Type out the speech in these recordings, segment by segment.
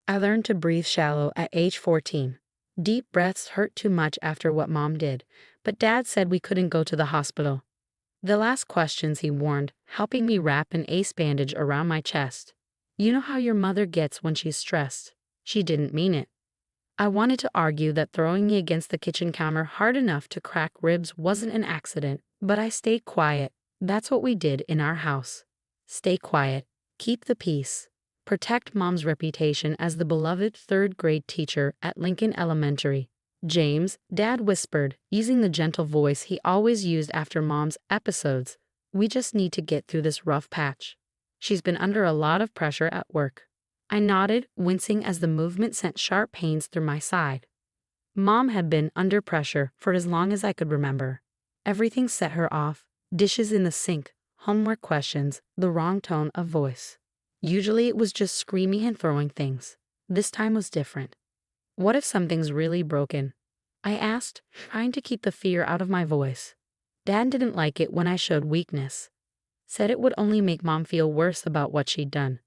I learned to breathe shallow at age 14. Deep breaths hurt too much after what Mom did, but Dad said we couldn't go to the hospital. The last questions he warned, helping me wrap an ace bandage around my chest. You know how your mother gets when she's stressed. She didn't mean it. I wanted to argue that throwing me against the kitchen counter hard enough to crack ribs wasn't an accident, but I stayed quiet. That's what we did in our house. Stay quiet. Keep the peace. Protect Mom's reputation as the beloved third-grade teacher at Lincoln Elementary. James, Dad whispered, using the gentle voice he always used after Mom's episodes. We just need to get through this rough patch. She's been under a lot of pressure at work. I nodded, wincing as the movement sent sharp pains through my side. Mom had been under pressure for as long as I could remember. Everything set her off: dishes in the sink, homework questions, the wrong tone of voice. Usually it was just screaming and throwing things. This time was different. What if something's really broken? I asked, trying to keep the fear out of my voice. Dad didn't like it when I showed weakness. Said it would only make Mom feel worse about what she'd done.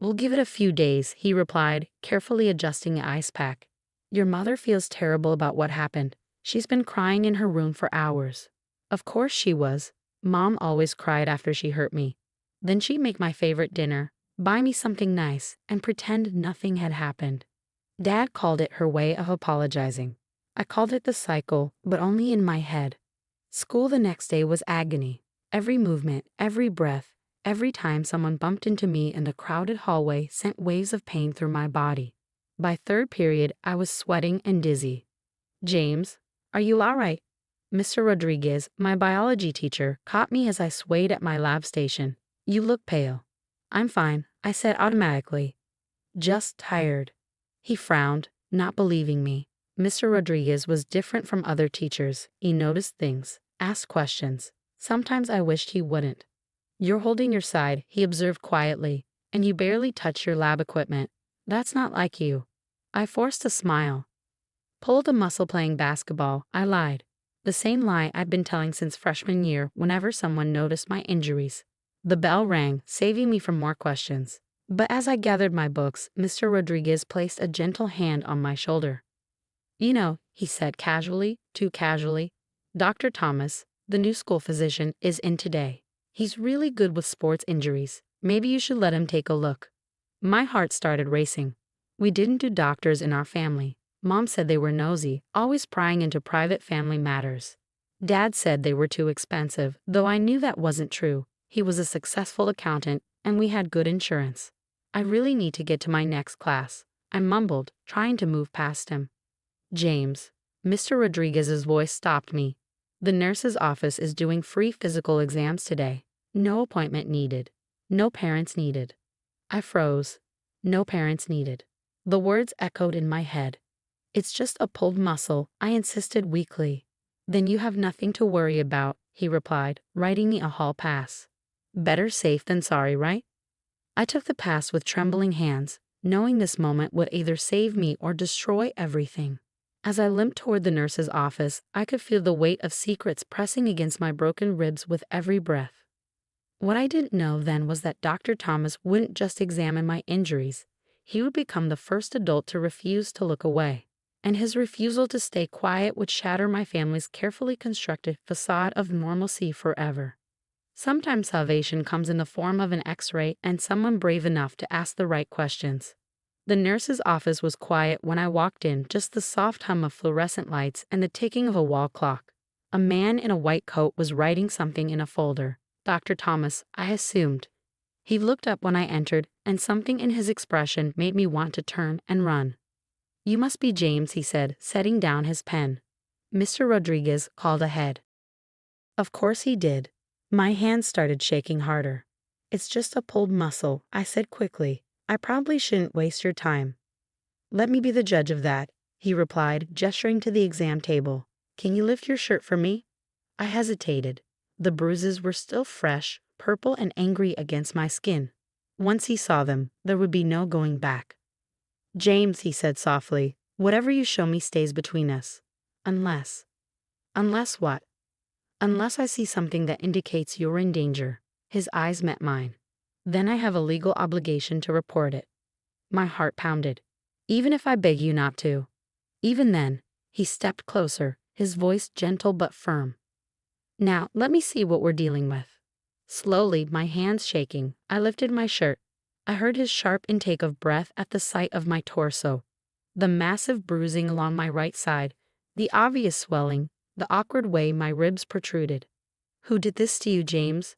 We'll give it a few days, he replied, carefully adjusting the ice pack. Your mother feels terrible about what happened. She's been crying in her room for hours. Of course she was. Mom always cried after she hurt me. Then she'd make my favorite dinner, buy me something nice, and pretend nothing had happened. Dad called it her way of apologizing. I called it the cycle, but only in my head. School the next day was agony. Every movement, every breath, every time someone bumped into me in the crowded hallway sent waves of pain through my body. By third period, I was sweating and dizzy. James, are you all right? Mr. Rodriguez, my biology teacher, caught me as I swayed at my lab station. You look pale. I'm fine, I said automatically. Just tired. He frowned, not believing me. Mr. Rodriguez was different from other teachers. He noticed things, asked questions. Sometimes I wished he wouldn't. You're holding your side, he observed quietly, and you barely touch your lab equipment. That's not like you. I forced a smile. Pulled a muscle playing basketball, I lied. The same lie I'd been telling since freshman year whenever someone noticed my injuries. The bell rang, saving me from more questions. But as I gathered my books, Mr. Rodriguez placed a gentle hand on my shoulder. You know, he said casually, too casually, Dr. Thomas, the new school physician, is in today. He's really good with sports injuries. Maybe you should let him take a look. My heart started racing. We didn't do doctors in our family. Mom said they were nosy, always prying into private family matters. Dad said they were too expensive, though I knew that wasn't true. He was a successful accountant, and we had good insurance. I really need to get to my next class, I mumbled, trying to move past him. James. Mr. Rodriguez's voice stopped me. The nurse's office is doing free physical exams today. No appointment needed. No parents needed. I froze. No parents needed. The words echoed in my head. It's just a pulled muscle, I insisted weakly. Then you have nothing to worry about, he replied, writing me a hall pass. Better safe than sorry, right? I took the pass with trembling hands, knowing this moment would either save me or destroy everything. As I limped toward the nurse's office, I could feel the weight of secrets pressing against my broken ribs with every breath. What I didn't know then was that Dr. Thomas wouldn't just examine my injuries. He would become the first adult to refuse to look away. And his refusal to stay quiet would shatter my family's carefully constructed facade of normalcy forever. Sometimes salvation comes in the form of an X-ray and someone brave enough to ask the right questions. The nurse's office was quiet when I walked in, just the soft hum of fluorescent lights and the ticking of a wall clock. A man in a white coat was writing something in a folder. Dr. Thomas, I assumed. He looked up when I entered, and something in his expression made me want to turn and run. You must be James, he said, setting down his pen. Mr. Rodriguez called ahead. Of course he did. My hands started shaking harder. It's just a pulled muscle, I said quickly. I probably shouldn't waste your time. Let me be the judge of that, he replied, gesturing to the exam table. Can you lift your shirt for me? I hesitated. The bruises were still fresh, purple and angry against my skin. Once he saw them, there would be no going back. James, he said softly, whatever you show me stays between us. Unless. Unless what? Unless I see something that indicates you're in danger. His eyes met mine. Then I have a legal obligation to report it. My heart pounded. Even if I beg you not to. Even then, he stepped closer, his voice gentle but firm. Now, let me see what we're dealing with. Slowly, my hands shaking, I lifted my shirt. I heard his sharp intake of breath at the sight of my torso. The massive bruising along my right side, the obvious swelling, the awkward way my ribs protruded. Who did this to you, James?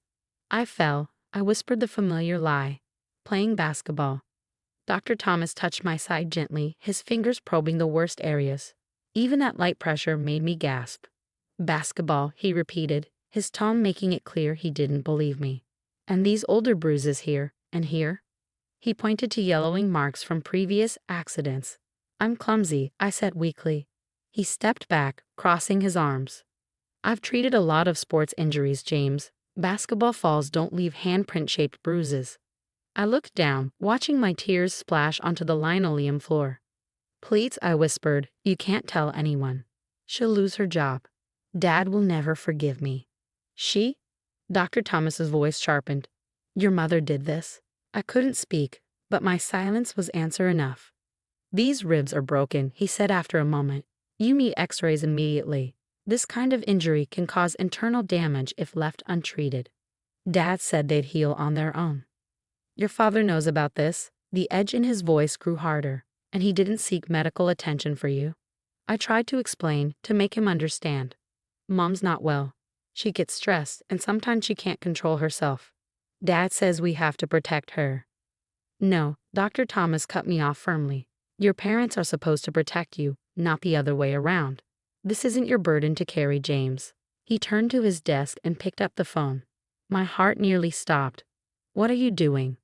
I fell. I whispered the familiar lie. Playing basketball. Dr. Thomas touched my side gently, his fingers probing the worst areas. Even that light pressure made me gasp. Basketball, he repeated, his tone making it clear he didn't believe me. And these older bruises here, and here? He pointed to yellowing marks from previous accidents. I'm clumsy, I said weakly. He stepped back, crossing his arms. I've treated a lot of sports injuries, James. Basketball falls don't leave handprint-shaped bruises. I looked down, watching my tears splash onto the linoleum floor. Please, I whispered, you can't tell anyone. She'll lose her job. Dad will never forgive me. She? Dr. Thomas's voice sharpened. Your mother did this. I couldn't speak, but my silence was answer enough. These ribs are broken, he said after a moment. You need x-rays immediately. This kind of injury can cause internal damage if left untreated. Dad said they'd heal on their own. Your father knows about this. The edge in his voice grew harder, and he didn't seek medical attention for you. I tried to explain, to make him understand. Mom's not well. She gets stressed, and sometimes she can't control herself. Dad says we have to protect her. No, Dr. Thomas cut me off firmly. Your parents are supposed to protect you, not the other way around. This isn't your burden to carry, James. He turned to his desk and picked up the phone. My heart nearly stopped. What are you doing?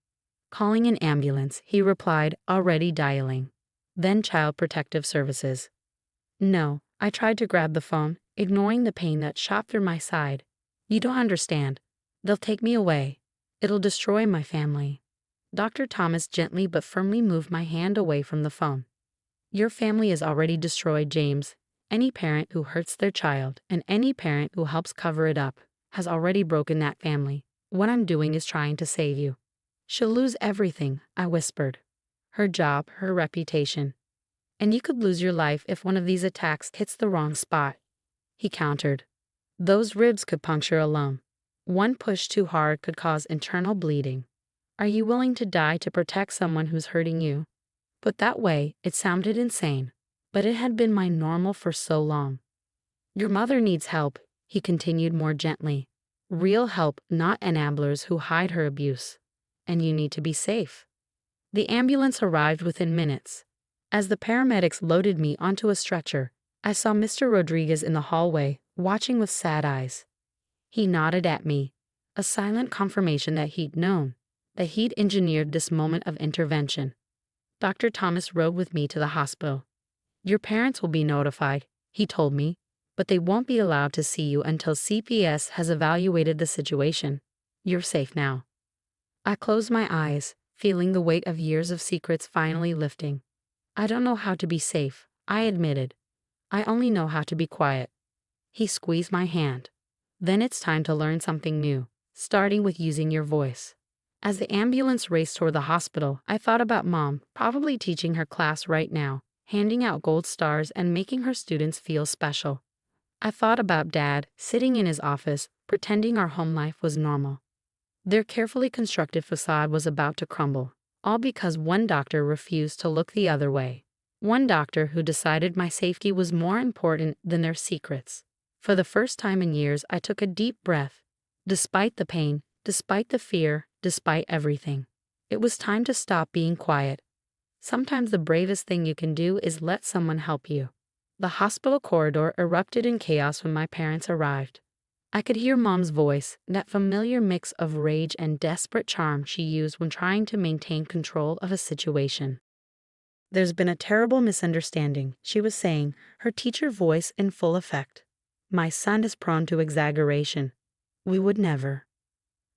Calling an ambulance, he replied, already dialing. Then Child Protective Services. No, I tried to grab the phone, ignoring the pain that shot through my side. You don't understand. They'll take me away. It'll destroy my family. Dr. Thomas gently but firmly moved my hand away from the phone. Your family is already destroyed, James. Any parent who hurts their child, and any parent who helps cover it up, has already broken that family. What I'm doing is trying to save you. She'll lose everything, I whispered. Her job, her reputation. And you could lose your life if one of these attacks hits the wrong spot. He countered. Those ribs could puncture alone. One push too hard could cause internal bleeding. Are you willing to die to protect someone who's hurting you? Put that way, it sounded insane, but it had been my normal for so long. Your mother needs help, he continued more gently. Real help, not enablers who hide her abuse. And you need to be safe. The ambulance arrived within minutes. As the paramedics loaded me onto a stretcher, I saw Mr. Rodriguez in the hallway, watching with sad eyes. He nodded at me, a silent confirmation that he'd known, that he'd engineered this moment of intervention. Dr. Thomas rode with me to the hospital. Your parents will be notified, he told me, but they won't be allowed to see you until CPS has evaluated the situation. You're safe now. I closed my eyes, feeling the weight of years of secrets finally lifting. I don't know how to be safe, I admitted. I only know how to be quiet. He squeezed my hand. Then it's time to learn something new, starting with using your voice. As the ambulance raced toward the hospital, I thought about Mom, probably teaching her class right now, handing out gold stars and making her students feel special. I thought about Dad, sitting in his office, pretending our home life was normal. Their carefully constructed facade was about to crumble, all because one doctor refused to look the other way. One doctor who decided my safety was more important than their secrets. For the first time in years, I took a deep breath. Despite the pain, despite the fear, despite everything, it was time to stop being quiet. Sometimes the bravest thing you can do is let someone help you. The hospital corridor erupted in chaos when my parents arrived. I could hear Mom's voice, that familiar mix of rage and desperate charm she used when trying to maintain control of a situation. There's been a terrible misunderstanding, she was saying, her teacher voice in full effect. My son is prone to exaggeration. We would never.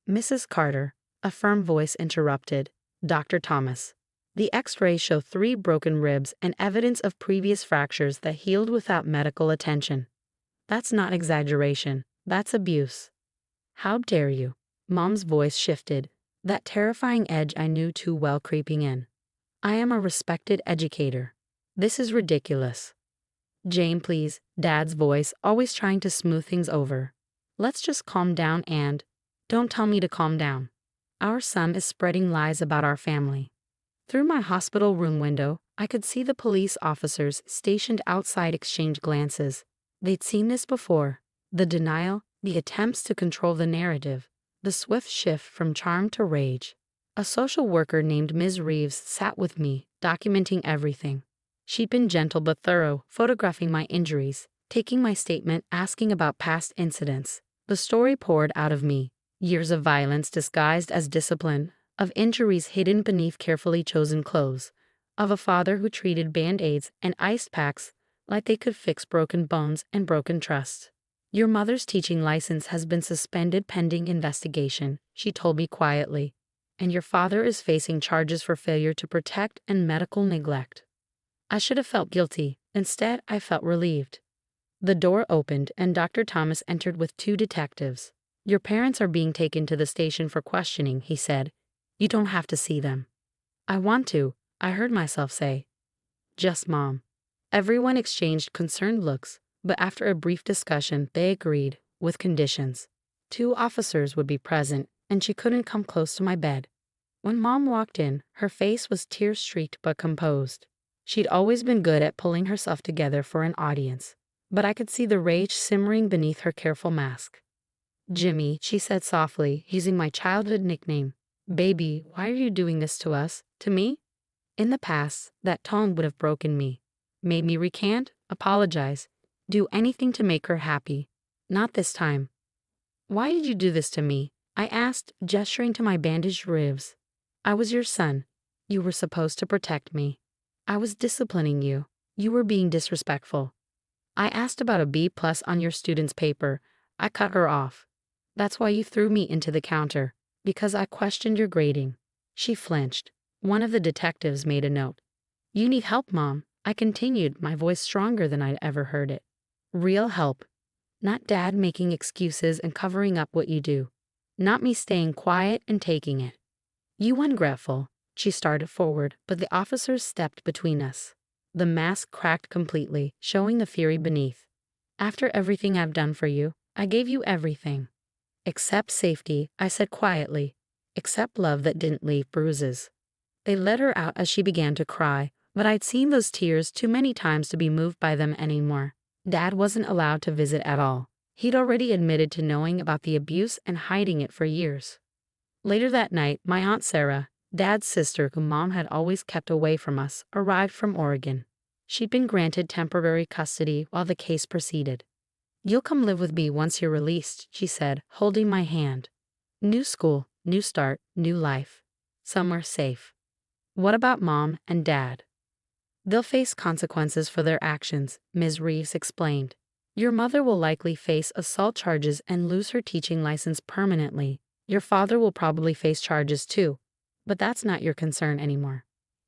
Mrs. Carter, a firm voice interrupted. Dr. Thomas. The x-rays show 3 broken ribs and evidence of previous fractures that healed without medical attention. That's not exaggeration, that's abuse. How dare you? Mom's voice shifted, that terrifying edge I knew too well creeping in. I am a respected educator. This is ridiculous. Jane, please, Dad's voice, always trying to smooth things over. Let's just calm down and don't tell me to calm down. Our son is spreading lies about our family. Through my hospital room window, I could see the police officers stationed outside exchange glances. They'd seen this before. The denial, the attempts to control the narrative, the swift shift from charm to rage. A social worker named Ms. Reeves sat with me, documenting everything. She'd been gentle but thorough, photographing my injuries, taking my statement, asking about past incidents. The story poured out of me. Years of violence disguised as discipline, of injuries hidden beneath carefully chosen clothes, of a father who treated Band-Aids and ice packs like they could fix broken bones and broken trust. Your mother's teaching license has been suspended pending investigation, she told me quietly, and your father is facing charges for failure to protect and medical neglect. I should have felt guilty. Instead, I felt relieved. The door opened and Dr. Thomas entered with 2 detectives. Your parents are being taken to the station for questioning, he said. You don't have to see them. I want to, I heard myself say. Just Mom. Everyone exchanged concerned looks, but after a brief discussion, they agreed, with conditions. 2 officers would be present, and she couldn't come close to my bed. When Mom walked in, her face was tear-streaked but composed. She'd always been good at pulling herself together for an audience, but I could see the rage simmering beneath her careful mask. Jimmy, she said softly, using my childhood nickname. Baby, why are you doing this to us? To me? In the past, that tone would have broken me. Made me recant, apologize, do anything to make her happy. Not this time. Why did you do this to me? I asked, gesturing to my bandaged ribs. I was your son. You were supposed to protect me. I was disciplining you. You were being disrespectful. I asked about a B+ on your student's paper. I cut her off. That's why you threw me into the counter, because I questioned your grading. She flinched. One of the detectives made a note. You need help, Mom, I continued, my voice stronger than I'd ever heard it. Real help. Not Dad making excuses and covering up what you do. Not me staying quiet and taking it. You ungrateful. She started forward, but the officers stepped between us. The mask cracked completely, showing the fury beneath. After everything I've done for you, I gave you everything. Except safety, I said quietly. Except love that didn't leave bruises. They let her out as she began to cry, but I'd seen those tears too many times to be moved by them anymore. Dad wasn't allowed to visit at all. He'd already admitted to knowing about the abuse and hiding it for years. Later that night, my Aunt Sarah, Dad's sister whom Mom had always kept away from us, arrived from Oregon. She'd been granted temporary custody while the case proceeded. You'll come live with me once you're released, she said, holding my hand. New school, new start, new life. Somewhere safe. What about Mom and Dad? They'll face consequences for their actions, Ms. Reeves explained. Your mother will likely face assault charges and lose her teaching license permanently. Your father will probably face charges too, but that's not your concern anymore.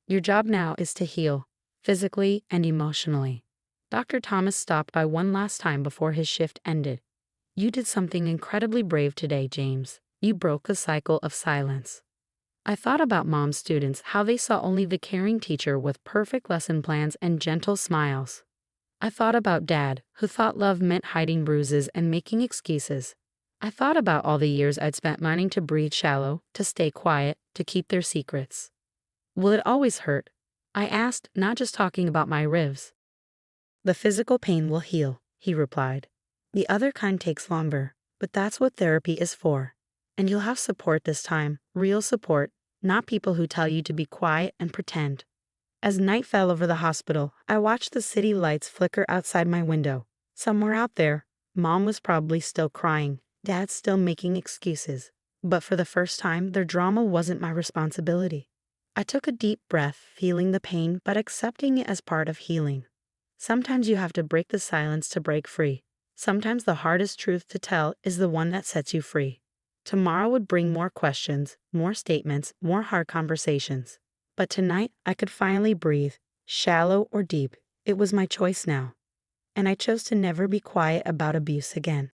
Your job now is to heal, physically and emotionally. Dr. Thomas stopped by one last time before his shift ended. You did something incredibly brave today, James. You broke the cycle of silence. I thought about Mom's students, how they saw only the caring teacher with perfect lesson plans and gentle smiles. I thought about Dad, who thought love meant hiding bruises and making excuses. I thought about all the years I'd spent learning to breathe shallow, to stay quiet, to keep their secrets. Will it always hurt? I asked, not just talking about my ribs. The physical pain will heal, he replied. The other kind takes longer, but that's what therapy is for. And you'll have support this time, real support, not people who tell you to be quiet and pretend. As night fell over the hospital, I watched the city lights flicker outside my window. Somewhere out there, Mom was probably still crying, Dad still making excuses. But for the first time, their drama wasn't my responsibility. I took a deep breath, feeling the pain but accepting it as part of healing. Sometimes you have to break the silence to break free. Sometimes the hardest truth to tell is the one that sets you free. Tomorrow would bring more questions, more statements, more hard conversations. But tonight, I could finally breathe, shallow or deep. It was my choice now. And I chose to never be quiet about abuse again.